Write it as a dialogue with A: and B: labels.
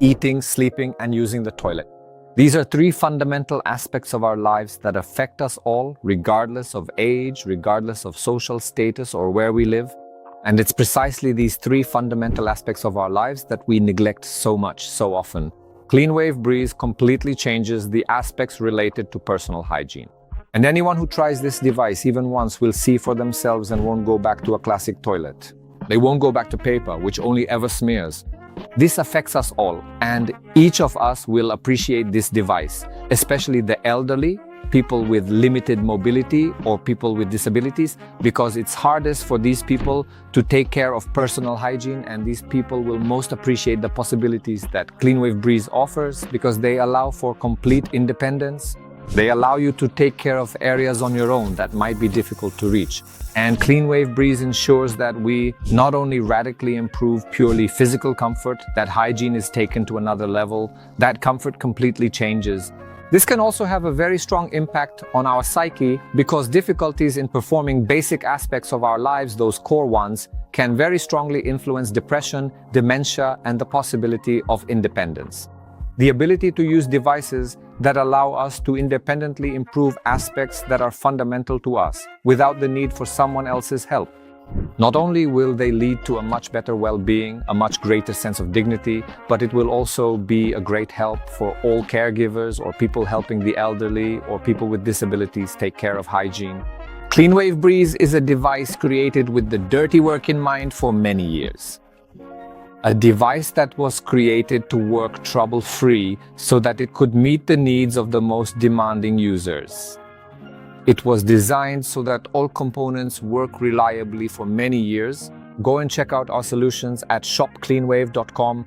A: eating, sleeping, and using the toilet. These are three fundamental aspects of our lives that affect us all, regardless of age, regardless of social status, or where we live. And it's precisely these three fundamental aspects of our lives that we neglect so much, so often. CleanWave Breeze completely changes the aspects related to personal hygiene. And anyone who tries this device even once will see for themselves and won't go back to a classic toilet. They won't go back to paper, which only ever smears. This affects us all, and each of us will appreciate this device, especially the elderly, people with limited mobility, or people with disabilities, because it's hardest for these people to take care of personal hygiene, and these people will most appreciate the possibilities that CleanWave Breeze offers because they allow for complete independence. They allow you to take care of areas on your own that might be difficult to reach. And CleanWave Breeze ensures that we not only radically improve purely physical comfort, that hygiene is taken to another level, that comfort completely changes. This can also have a very strong impact on our psyche because difficulties in performing basic aspects of our lives, those core ones, can very strongly influence depression, dementia, and the possibility of independence. The ability to use devices that allow us to independently improve aspects that are fundamental to us without the need for someone else's help. Not only will they lead to a much better well-being, a much greater sense of dignity, but it will also be a great help for all caregivers or people helping the elderly or people with disabilities take care of hygiene. CleanWave Breeze is a device created with the dirty work in mind for many years. A device that was created to work trouble-free so that it could meet the needs of the most demanding users. It was designed so that all components work reliably for many years. Go and check out our solutions at shopcleanwave.com